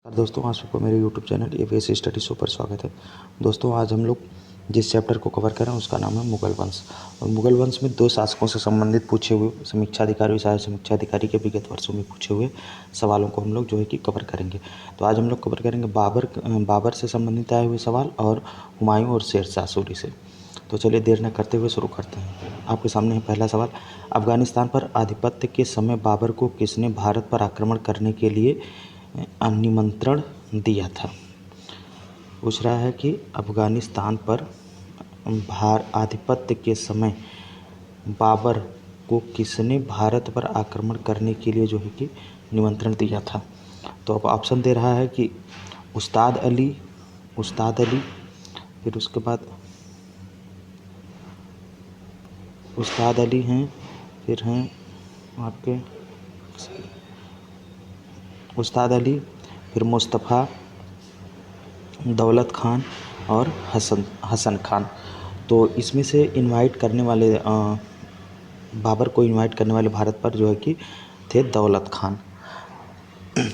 दोस्तों, आप सबको मेरे YouTube channel ABS study show पर स्वागत है। दोस्तों, आज हम लोग जिस चैप्टर को कवर कर रहे हैं उसका नाम है मुगल वंश। और मुगल वंश में दो शासकों से संबंधित पूछे हुए समीक्षाधिकारी समीक्षाधिकारी के विगत वर्षों में पूछे हुए सवालों को हम लोग जो है कि कवर करेंगे। तो आज हम लोग कवर करेंगे बाबर से संबंधित आए हुए सवाल और हुमायूं और शेरशाह सूरी से। तो चलिए देर न करते हुए शुरू करते हैं। आपके सामने है पहला सवाल। अफगानिस्तान पर आधिपत्य के समय बाबर को किसने भारत पर आक्रमण करने के लिए निमंत्रण दिया था? पूछ रहा है कि अफगानिस्तान पर आधिपत्य के समय बाबर को किसने भारत पर आक्रमण करने के लिए जो है कि निमंत्रण दिया था। तो अब ऑप्शन दे रहा है कि उस्ताद अली, फिर उसके बाद उस्ताद अली हैं, फिर हैं आपके उस्ताद अली, फिर मुस्तफ़ा, दौलत खान और हसन खान। तो इसमें से इनवाइट करने वाले बाबर को इनवाइट करने वाले भारत पर जो है कि थे दौलत खान।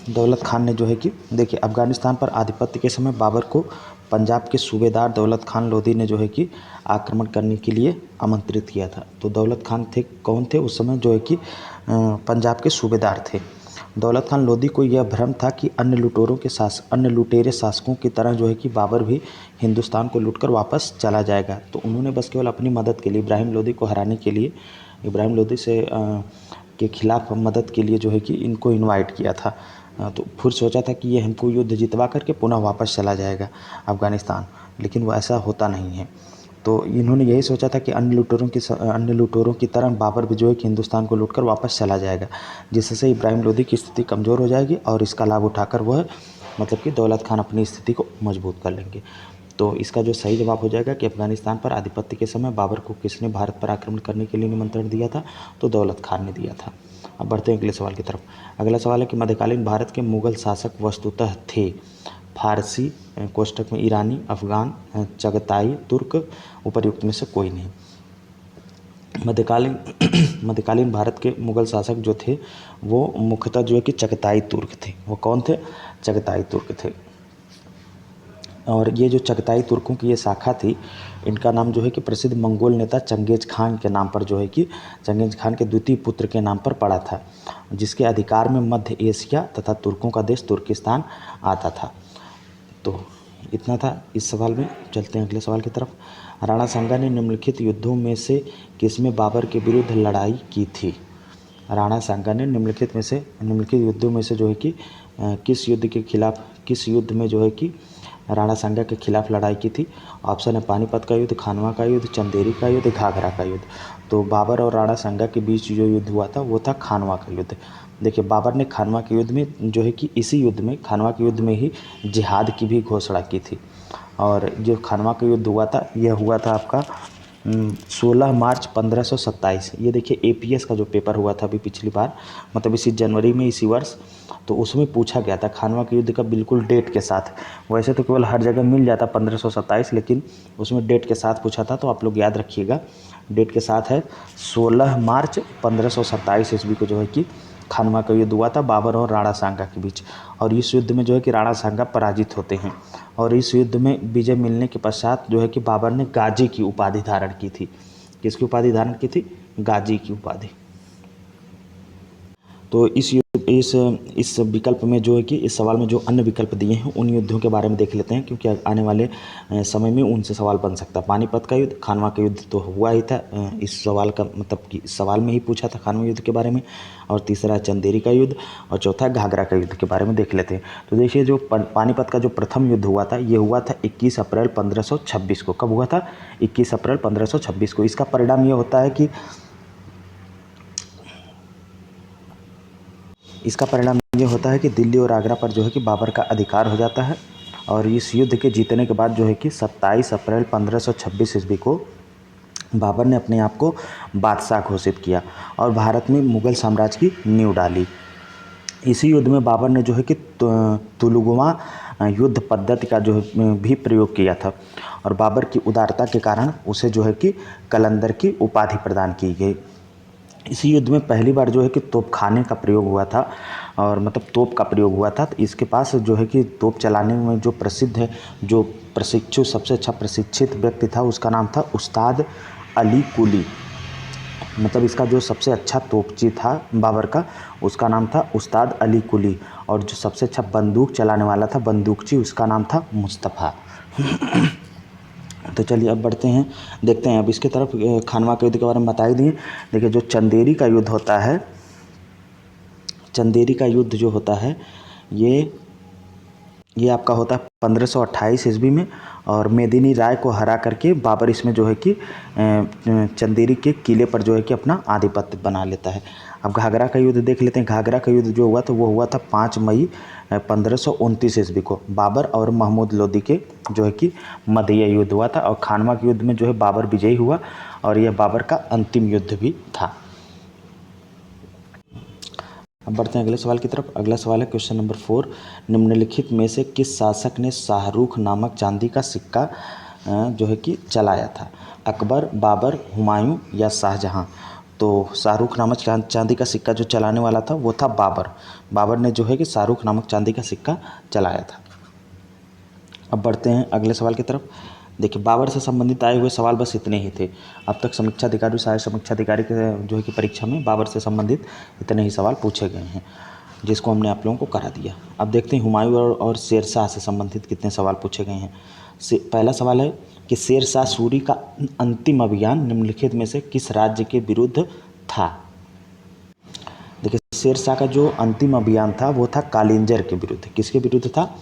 दौलत खान ने जो है कि देखिए, अफ़गानिस्तान पर आधिपत्य के समय बाबर को पंजाब के सूबेदार दौलत खान लोधी ने जो है कि आक्रमण करने के लिए आमंत्रित किया था। तो दौलत खान थे, कौन थे उस समय, जो है कि पंजाब के सूबेदार थे। दौलत खान लोधी को यह भ्रम था कि अन्य लुटेरे शासकों की तरह जो है कि बाबर भी हिंदुस्तान को लूटकर वापस चला जाएगा। तो उन्होंने बस केवल अपनी मदद के लिए इब्राहिम लोधी को हराने के लिए, इब्राहिम लोधी से के खिलाफ मदद के लिए जो है कि इनको इनवाइट किया था। तो फिर सोचा था कि ये हमको युद्ध जितवा करके पुनः वापस चला जाएगा अफ़गानिस्तान, लेकिन वो ऐसा होता नहीं है। तो इन्होंने यही सोचा था कि अन्य लुटेरों की तरह बाबर भी जो है कि हिंदुस्तान को लूटकर वापस चला जाएगा, जिससे इब्राहिम लोधी की स्थिति कमज़ोर हो जाएगी और इसका लाभ उठाकर वह मतलब कि दौलत खान अपनी स्थिति को मजबूत कर लेंगे। तो इसका जो सही जवाब हो जाएगा कि अफ़गानिस्तान पर आधिपत्य के समय बाबर को किसने भारत पर आक्रमण करने के लिए निमंत्रण दिया था? तो दौलत खान ने दिया था। अब बढ़ते हैं अगले सवाल की तरफ। अगला सवाल है कि मध्यकालीन भारत के मुगल शासक वस्तुतः थे फारसी कोष्ठक में ईरानी, अफ़गान, चगताई, तुर्क, उपर्युक्त में से कोई नहीं। मध्यकालीन भारत के मुगल शासक जो थे वो मुख्यतः जो है कि चगताई तुर्क थे। वो कौन थे? चगताई तुर्क थे। और ये जो चगताई तुर्कों की ये शाखा थी, इनका नाम जो है कि प्रसिद्ध मंगोल नेता चंगेज खान के नाम पर जो है कि चंगेज खान के द्वितीय पुत्र के नाम पर पड़ा था, जिसके अधिकार में मध्य एशिया तथा तुर्कों का देश तुर्किस्तान आता था। तो इतना था इस सवाल में। चलते हैं अगले सवाल की तरफ। राणा सांगा ने निम्नलिखित युद्धों में से किसमें बाबर के विरुद्ध लड़ाई की थी? राणा सांगा ने निम्नलिखित युद्धों में से जो है कि किस युद्ध में जो है कि राणा सांगा के खिलाफ लड़ाई की थी? ऑप्शन है पानीपत का युद्ध, खानवा का युद्ध, चंदेरी का युद्ध, घाघरा का युद्ध। तो बाबर और राणा सांगा के बीच जो युद्ध हुआ था वो था खानवा का युद्ध। देखिए, बाबर ने खानवा के युद्ध में जो है कि खानवा के युद्ध में ही जिहाद की भी घोषणा की थी। और जो खानवा का युद्ध हुआ था, यह हुआ था आपका 16 मार्च 1527। ये देखिए एपीएस का जो पेपर हुआ था अभी पिछली बार, मतलब इसी जनवरी में इसी वर्ष, तो उसमें पूछा गया था खानवा के युद्ध का बिल्कुल डेट के साथ। वैसे तो केवल हर जगह मिल जाता 1527, लेकिन उसमें डेट के साथ पूछा था। तो आप लोग याद रखिएगा, डेट के साथ है 16 मार्च 1527 ईस्वी को जो है कि खानवा का युद्ध हुआ था बाबर और राणा सांगा के बीच। और इस युद्ध में जो है कि राणा सांगा पराजित होते हैं। और इस युद्ध में विजय मिलने के पश्चात जो है कि बाबर ने गाजी की उपाधि धारण की थी। किसकी उपाधि धारण की थी? गाजी की उपाधि। तो इस विकल्प में जो है कि इस सवाल में जो अन्य विकल्प दिए हैं उन युद्धों के बारे में देख लेते हैं, क्योंकि आने वाले समय में उनसे सवाल बन सकता है। पानीपत का युद्ध, खानवा का युद्ध तो हुआ ही था, इस सवाल का मतलब कि इस सवाल में ही पूछा था खानवा युद्ध के बारे में। और तीसरा है चंदेरी का युद्ध, और चौथा है घाघरा का युद्ध के बारे में देख लेते हैं। तो देखिए, जो पानीपत का जो प्रथम युद्ध हुआ था, ये हुआ था 21 अप्रैल 1526 को। कब हुआ था? 21 अप्रैल 1526 को। इसका परिणाम ये होता है कि दिल्ली और आगरा पर जो है कि बाबर का अधिकार हो जाता है। और इस युद्ध के जीतने के बाद जो है कि 27 अप्रैल 1526 ईस्वी को बाबर ने अपने आप को बादशाह घोषित किया और भारत में मुगल साम्राज्य की नींव डाली। इसी युद्ध में बाबर ने जो है कि तुलुगवा युद्ध पद्धति का जो भी प्रयोग किया था। और बाबर की उदारता के कारण उसे जो है कि कलंदर की उपाधि प्रदान की गई। इसी युद्ध में पहली बार जो है कि तोपखाने का प्रयोग हुआ था, और मतलब तोप का प्रयोग हुआ था। तो इसके पास जो है कि तोप चलाने में जो प्रसिद्ध है, जो प्रशिक्षु सबसे अच्छा प्रशिक्षित व्यक्ति था, उसका नाम था उस्ताद अली कुली। मतलब इसका जो सबसे अच्छा तोपची था बाबर का, उसका नाम था उस्ताद अली कुली। और जो सबसे अच्छा बंदूक चलाने वाला था, बंदूकची, उसका नाम था मुस्तफ़ा। तो चलिए अब बढ़ते हैं, देखते हैं अब इसके तरफ। खानवा के युद्ध के बारे में बता ही दिए। देखिए जो चंदेरी का युद्ध होता है, चंदेरी का युद्ध जो होता है, ये आपका होता है 1528 ईस्वी में। और मेदिनी राय को हरा करके बाबर इसमें जो है कि चंदेरी के किले पर जो है कि अपना आधिपत्य बना लेता है। अब घाघरा का युद्ध देख लेते हैं। घाघरा का युद्ध जो हुआ तो वो हुआ था 5 मई 1529 ईस्वी को। बाबर और महमूद लोदी के जो है कि मध्य यह युद्ध हुआ था। और खानवा के युद्ध में जो है बाबर विजयी हुआ, और यह बाबर का अंतिम युद्ध भी था। अब बढ़ते हैं अगले सवाल की तरफ। अगला सवाल है क्वेश्चन नंबर 4, निम्नलिखित में से किस शासक ने शाहरुख नामक चांदी का सिक्का जो है कि चलाया था? अकबर, बाबर, हुमायूं या शाहजहां? तो शाहरुख नामक चांदी का सिक्का जो चलाने वाला था वो था बाबर। बाबर ने जो है कि शाहरुख नामक चांदी का सिक्का चलाया था। अब बढ़ते हैं अगले सवाल की तरफ। देखिए बाबर से संबंधित आए हुए सवाल बस इतने ही थे। अब तक समीक्षा अधिकारी, सहायक समीक्षा अधिकारी के जो है कि परीक्षा में बाबर से संबंधित इतने ही सवाल पूछे गए हैं, जिसको हमने आप लोगों को करा दिया। अब देखते हैं हुमायूं और शेरशाह से संबंधित कितने सवाल पूछे गए हैं। पहला सवाल है कि शेरशाह सूरी का अंतिम अभियान निम्नलिखित में से किस राज्य के विरुद्ध था? देखिए शेरशाह का जो अंतिम अभियान था वो था कालिंजर के विरुद्ध। किसके विरुद्ध था?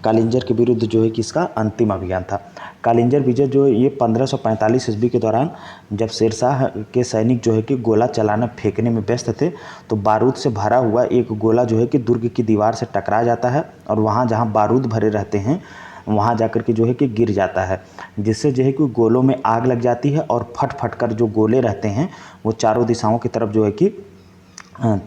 कालिंजर के विरुद्ध जो है कि इसका अंतिम अभियान था। कालिंजर विजय जो ये 1545 ईस्वी के दौरान जब शेरशाह के सैनिक जो है कि गोला चलाना फेंकने में व्यस्त थे, तो बारूद से भरा हुआ एक गोला जो है कि दुर्ग की दीवार से टकरा जाता है, और वहाँ जहाँ बारूद भरे रहते हैं वहाँ जाकर के जो है कि गिर जाता है, जिससे जो है कि गोलों में आग लग जाती है, और फट फट कर जो गोले रहते हैं वो चारों दिशाओं की तरफ जो है कि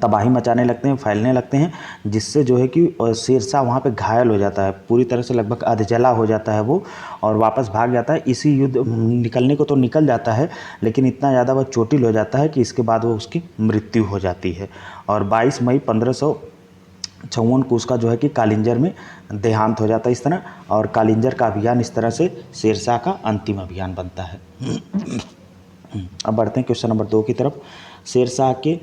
तबाही मचाने लगते हैं, फैलने लगते हैं, जिससे जो है कि शेरशाह वहाँ पे घायल हो जाता है, पूरी तरह से लगभग अधजला हो जाता है वो, और वापस भाग जाता है। इसी युद्ध निकलने को तो निकल जाता है, लेकिन इतना ज़्यादा वह चोटिल हो जाता है कि इसके बाद वो उसकी मृत्यु हो जाती है। और 22 मई 1554 को उसका जो है कि कालिंजर में देहांत हो जाता है इस तरह। और कालिंजर का अभियान इस तरह से शेरशाह का अंतिम अभियान बनता है। अब बढ़ते हैं क्वेश्चन नंबर 2 की तरफ। शेरशाह के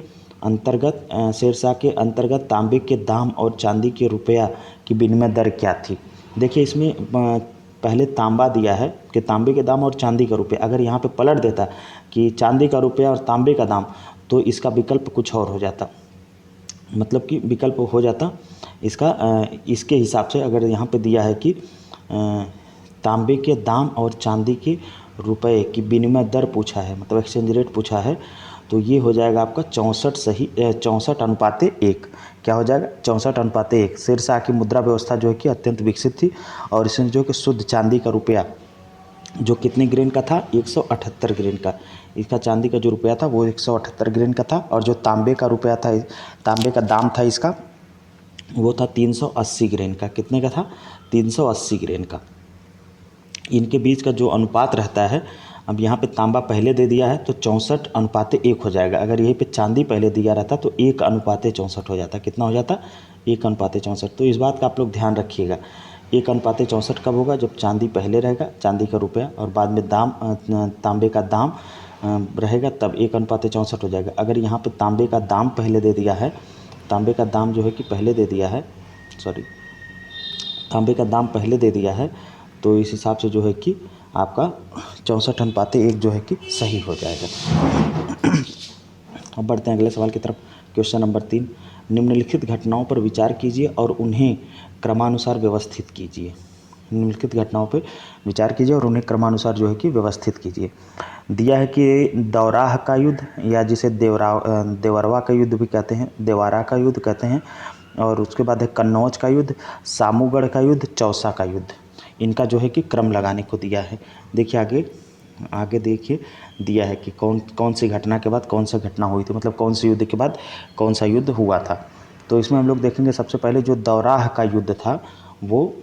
अंतर्गत तांबे के दाम और चांदी के रुपया की विनिमय दर क्या थी? देखिए इसमें पहले तांबा दिया है कि तांबे के दाम और चांदी का रुपया। अगर यहाँ पे पलट देता कि चांदी का रुपया और तांबे का दाम, तो इसका विकल्प कुछ और हो जाता। मतलब कि विकल्प हो जाता इसका इसके हिसाब से। अगर यहाँ पे दिया है कि तांबे के दाम और चांदी के रुपए की विनिमय दर पूछा है, मतलब एक्सचेंज रेट पूछा है, तो ये हो जाएगा आपका 64:1। क्या हो जाएगा? 64:1। शेरशाह की मुद्रा व्यवस्था जो है कि अत्यंत विकसित थी, और इसमें जो कि शुद्ध चांदी का रुपया जो कितने ग्रेन का था? 178 ग्रेन का। इसका चांदी का जो रुपया था वो 178 ग्रेन का था। और जो तांबे का रुपया था, तांबे का दाम था इसका, वो था 380 ग्रेन का। कितने का था? 380 ग्रेन का। इनके बीच का जो अनुपात रहता है, अब यहाँ पे तांबा पहले दे दिया है तो 64:1 हो जाएगा। अगर यहीं पे चांदी पहले दिया रहता तो 1:64 हो जाता। कितना हो जाता? 1:64। तो इस बात का आप लोग ध्यान रखिएगा। 1:64 कब होगा? जब चांदी पहले रहेगा, चांदी का रुपया, और बाद में दाम तांबे का दाम रहेगा, तब 1:64 हो जाएगा। अगर यहाँ पे तांबे का दाम पहले दे दिया है, तांबे का दाम जो है कि पहले दे दिया है, तांबे का दाम पहले दे दिया है, तो इस हिसाब से जो है कि आपका 64:1 जो है कि सही हो जाएगा। अब बढ़ते हैं अगले सवाल की तरफ। क्वेश्चन नंबर 3, निम्नलिखित घटनाओं पर विचार कीजिए और उन्हें क्रमानुसार व्यवस्थित कीजिए। निम्नलिखित घटनाओं पर विचार कीजिए और उन्हें क्रमानुसार जो है कि व्यवस्थित कीजिए। दिया है कि दौराह का युद्ध, या जिसे देवरवा का युद्ध भी कहते हैं, देवारा का युद्ध कहते हैं, और उसके बाद है कन्नौज का युद्ध, सामूगढ़ का युद्ध, चौसा का युद्ध। इनका जो है कि क्रम लगाने को दिया है। देखिए आगे देखिए दिया है कि कौन सी घटना के बाद कौन सा घटना हुई थी, मतलब कौन से युद्ध के बाद कौन सा युद्ध हुआ था। तो इसमें हम लोग देखेंगे सबसे पहले जो दौराह का युद्ध था, वो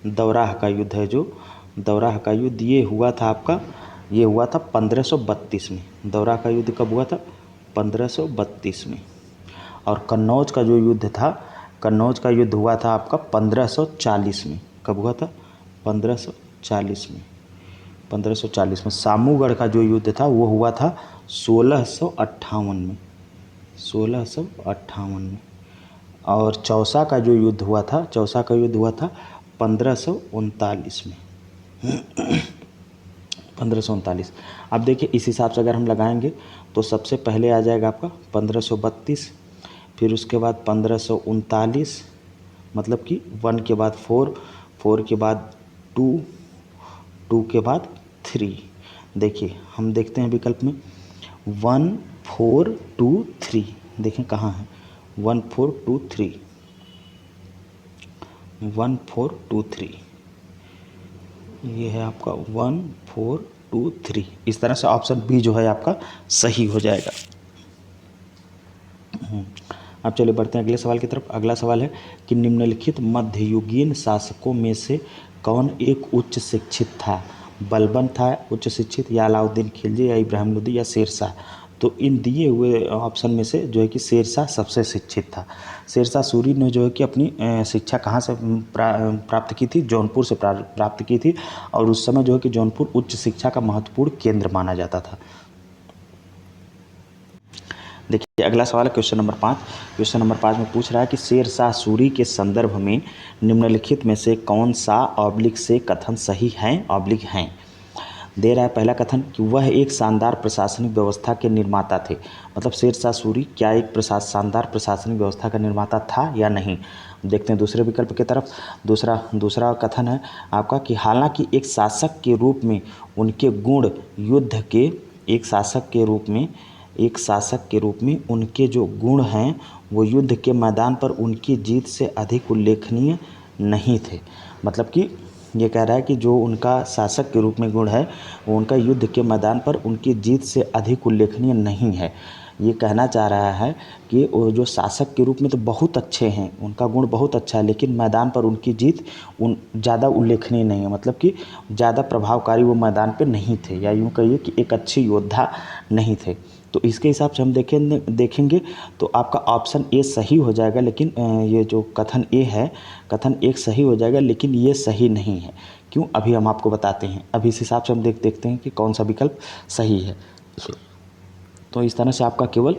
दौराह का युद्ध है। जो दौराह का युद्ध ये हुआ था आपका ये हुआ था 1532 में। दौरा का युद्ध कब हुआ था? 1532 में। और कन्नौज का जो युद्ध था, कन्नौज का युद्ध हुआ था आपका 1540 में। कब हुआ था? 1540 में। 1540 में। सामूगढ़ का जो युद्ध था वो हुआ था 1658 में। 1658 में। और चौसा का जो युद्ध हुआ था, चौसा का युद्ध हुआ था 1539 में। 1539। अब देखिए इस हिसाब से अगर हम लगाएंगे तो सबसे पहले आ जाएगा आपका 1532, फिर उसके बाद 1539, मतलब कि 1 के बाद 4, 4 के बाद 2, 2 के बाद 3। देखिए हम देखते हैं विकल्प में 1 4 2 3। देखें कहाँ है 1 4 2 3, 1 4 2 3। ये है आपका 1 4 2 3। इस तरह से ऑप्शन बी जो है आपका सही हो जाएगा। अब चलिए बढ़ते हैं अगले सवाल की तरफ। अगला सवाल है कि निम्नलिखित मध्ययुगीन शासकों में से कौन एक उच्च शिक्षित था? बलबन था उच्च शिक्षित, या अलाउद्दीन खिलजी, या इब्राहिम लोदी, या शेरशाह? तो इन दिए हुए ऑप्शन में से जो है कि शेरशाह सबसे शिक्षित था। शेरशाह सूरी ने जो है कि अपनी शिक्षा कहाँ से प्राप्त की थी? जौनपुर से प्राप्त की थी। और उस समय जो है कि जौनपुर उच्च शिक्षा का महत्वपूर्ण केंद्र माना जाता था। देखिए अगला सवाल है क्वेश्चन नंबर 5। क्वेश्चन नंबर 5 में पूछ रहा है कि शेरशाह सूरी के संदर्भ में निम्नलिखित में से कौन सा ऑब्लिक से कथन सही है ऑब्लिक हैं? दे रहा है पहला कथन कि वह एक शानदार प्रशासनिक व्यवस्था के निर्माता थे। मतलब शेरशाह सूरी क्या एक शानदार प्रशासनिक व्यवस्था का निर्माता था या नहीं? देखते हैं दूसरे विकल्प की तरफ। दूसरा कथन है आपका कि हालांकि एक शासक के रूप में उनके गुण युद्ध के एक शासक के रूप में उनके जो गुण हैं वो युद्ध के मैदान पर उनकी जीत से अधिक उल्लेखनीय नहीं थे। मतलब कि ये कह रहा है कि जो उनका शासक के रूप में गुण है वो उनका युद्ध के मैदान पर उनकी जीत से अधिक उल्लेखनीय नहीं है। ये कहना चाह रहा है कि वो जो शासक के रूप में तो बहुत अच्छे हैं, उनका गुण बहुत अच्छा है, लेकिन मैदान पर उनकी जीत ज़्यादा उल्लेखनीय नहीं है। मतलब कि ज़्यादा प्रभावकारी वो मैदान पे नहीं थे, या यूँ कहिए कि एक अच्छे योद्धा नहीं थे। तो इसके हिसाब से हम देखेंगे तो आपका ऑप्शन ए सही हो जाएगा। लेकिन ये जो कथन ए है, कथन एक सही हो जाएगा, लेकिन ये सही नहीं है। क्यों? अभी हम आपको बताते हैं। अभी इस हिसाब से हम देखते हैं कि कौन सा विकल्प सही है। तो इस तरह से आपका केवल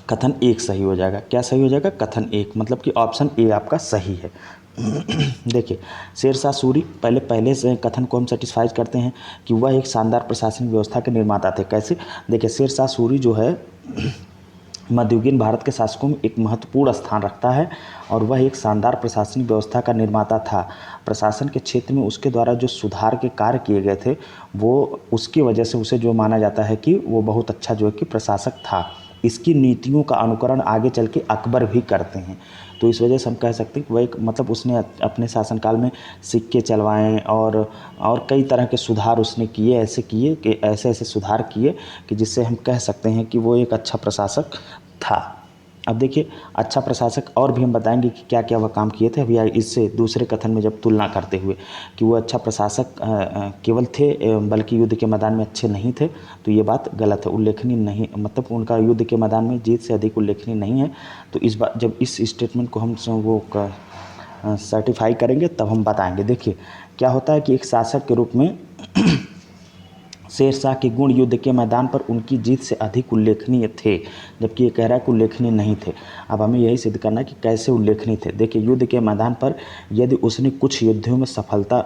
कथन एक सही हो जाएगा। क्या सही हो जाएगा? कथन एक, मतलब कि ऑप्शन ए आपका सही है। देखिए शेरशाह सूरी पहले से कथन को हम सेटिस्फाइज करते हैं कि वह एक शानदार प्रशासनिक व्यवस्था के निर्माता थे। कैसे? देखिए शेरशाह सूरी जो है मध्ययुगीन भारत के शासकों में एक महत्वपूर्ण स्थान रखता है और वह एक शानदार प्रशासनिक व्यवस्था का निर्माता था। प्रशासन के क्षेत्र में उसके द्वारा जो सुधार के कार्य किए गए थे वो उसकी वजह से उसे जो माना जाता है कि वो बहुत अच्छा जो है कि प्रशासक था। इसकी नीतियों का अनुकरण आगे चल के अकबर भी करते हैं। तो इस वजह से हम कह सकते हैं कि वह एक मतलब उसने अपने शासनकाल में सिक्के चलवाएं और कई तरह के सुधार उसने किए, ऐसे सुधार किए कि जिससे हम कह सकते हैं कि वो एक अच्छा प्रशासक था। अब देखिए अच्छा प्रशासक और भी हम बताएंगे कि क्या क्या वह काम किए थे अभी इससे दूसरे कथन में जब तुलना करते हुए कि वो अच्छा प्रशासक केवल थे बल्कि युद्ध के मैदान में अच्छे नहीं थे। तो ये बात गलत है, उल्लेखनीय नहीं, मतलब उनका युद्ध के मैदान में जीत से अधिक उल्लेखनीय नहीं है। तो इस बात जब इस स्टेटमेंट को हम वो सर्टिफाई करेंगे तब हम बताएंगे। देखिए क्या होता है कि एक शासक के रूप में शेरशाह के गुण युद्ध के मैदान पर उनकी जीत से अधिक उल्लेखनीय थे, जबकि ये कह रहा है कि उल्लेखनीय नहीं थे। अब हमें यही सिद्ध करना है कि कैसे उल्लेखनीय थे। देखिए युद्ध के मैदान पर यदि उसे कुछ युद्धों में सफलता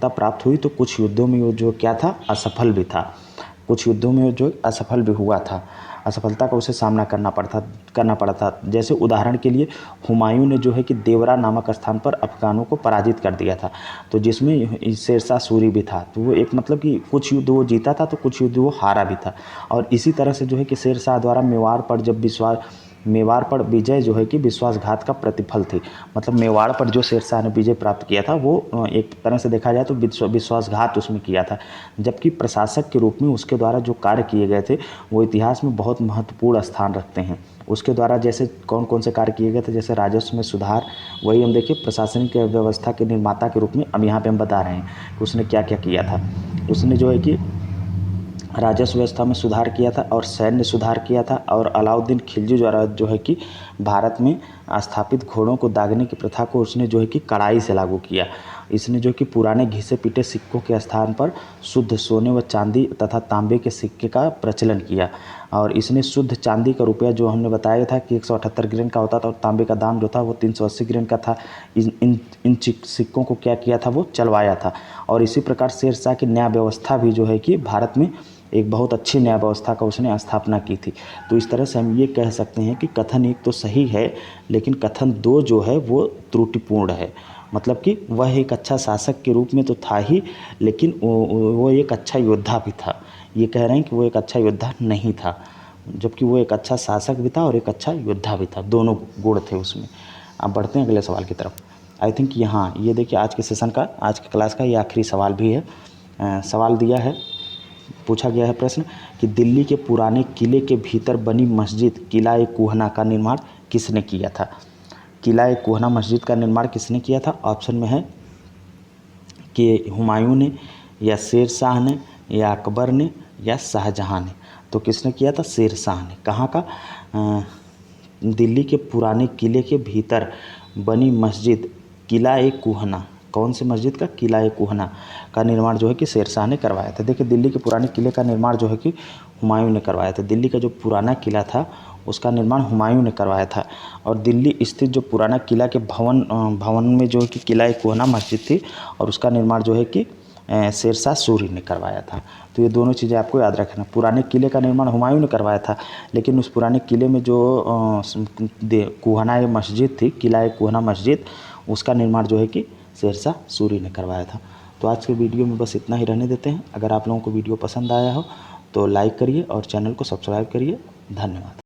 प्राप्त हुई तो कुछ युद्धों में वो जो क्या था असफल भी था, कुछ युद्धों में जो असफल भी हुआ था, असफलता का उसे सामना करना पड़ा था। जैसे उदाहरण के लिए हुमायूं ने जो है कि देवरा नामक स्थान पर अफगानों को पराजित कर दिया था, तो जिसमें शेरशाह सूरी भी था। तो वो एक मतलब कि कुछ युद्ध वो जीता था तो कुछ युद्ध वो हारा भी था। और इसी तरह से जो है कि शेरशाह द्वारा मेवाड़ पर विजय जो है कि विश्वासघात का प्रतिफल थी। मतलब मेवाड़ पर जो शेरशाह ने विजय प्राप्त किया था वो एक तरह से देखा जाए तो विश्वासघात उसमें किया था। जबकि प्रशासक के रूप में उसके द्वारा जो कार्य किए गए थे वो इतिहास में बहुत महत्वपूर्ण स्थान रखते हैं। उसके द्वारा जैसे कौन कौन से कार्य किए गए थे, जैसे राजस्व में सुधार, वही हम देखिए प्रशासनिक व्यवस्था के निर्माता के रूप में अब यहाँ पे हम बता रहे हैं कि उसने क्या क्या किया था। उसने जो है कि राजस्व व्यवस्था में सुधार किया था और सैन्य सुधार किया था, और अलाउद्दीन खिलजी द्वारा जो है कि भारत में स्थापित घोड़ों को दागने की प्रथा को उसने जो है कि कड़ाई से लागू किया। इसने जो कि पुराने घिसे पीटे सिक्कों के स्थान पर शुद्ध सोने व चांदी तथा तांबे के सिक्के का प्रचलन किया। और इसने शुद्ध चांदी का रुपया जो हमने बताया था कि 178 ग्रेन का होता था, और तांबे का दाम जो था वो 380 ग्रेन का था। इन सिक्कों को क्या किया था, वो चलवाया था। और इसी प्रकार शेरशाह की न्याय व्यवस्था भी जो है कि भारत में एक बहुत अच्छी न्याय व्यवस्था का उसने स्थापना की थी। तो इस तरह से हम ये कह सकते हैं कि कथन एक तो सही है, लेकिन कथन दो जो है वो त्रुटिपूर्ण है। मतलब कि वह एक अच्छा शासक के रूप में तो था ही, लेकिन वो एक अच्छा योद्धा भी था। ये कह रहे हैं कि वो एक अच्छा योद्धा नहीं था, जबकि वो एक अच्छा शासक भी था और एक अच्छा योद्धा भी था, दोनों गुण थे उसमें। अब बढ़ते हैं अगले सवाल की तरफ। आई थिंक यहाँ ये देखिए आज के सेशन का, आज की क्लास का ये आखिरी सवाल भी है। सवाल दिया है, पूछा गया है प्रश्न कि दिल्ली के पुराने किले के भीतर बनी मस्जिद किला-ए-कुहना का निर्माण किसने किया था। किला-ए-कुहना मस्जिद का निर्माण किसने किया था। ऑप्शन में है कि हुमायूं ने, या शेर शाह ने, या अकबर ने, या शाहजहां ने। तो किसने किया था, शेर शाह ने। कहाँ का, दिल्ली के पुराने किले के भीतर बनी मस्जिद किला-ए-कुहना, कौन सी मस्जिद का, किला-ए-कुहना का निर्माण जो है कि शेर शाह ने करवाया था। देखिए दिल्ली के पुराने किले का निर्माण जो है कि हुमायूं ने करवाया था। दिल्ली का जो पुराना किला था उसका निर्माण हुमायूं ने करवाया था। और दिल्ली स्थित जो पुराना किला के भवन में जो है कि किला-ए-कुहना मस्जिद थी, और उसका निर्माण जो है कि शेरशाह सूरी ने करवाया था। तो ये दोनों चीज़ें आपको याद रखना। पुराने किले का निर्माण हुमायूं ने करवाया था, लेकिन उस पुराने किले में जो कुहना मस्जिद थी, किला-ए-कुहना मस्जिद, उसका निर्माण जो है कि शेरशाह सूरी ने करवाया था। तो आज के वीडियो में बस इतना ही रहने देते हैं। अगर आप लोगों को वीडियो पसंद आया हो तो लाइक करिए और चैनल को सब्सक्राइब करिए। धन्यवाद।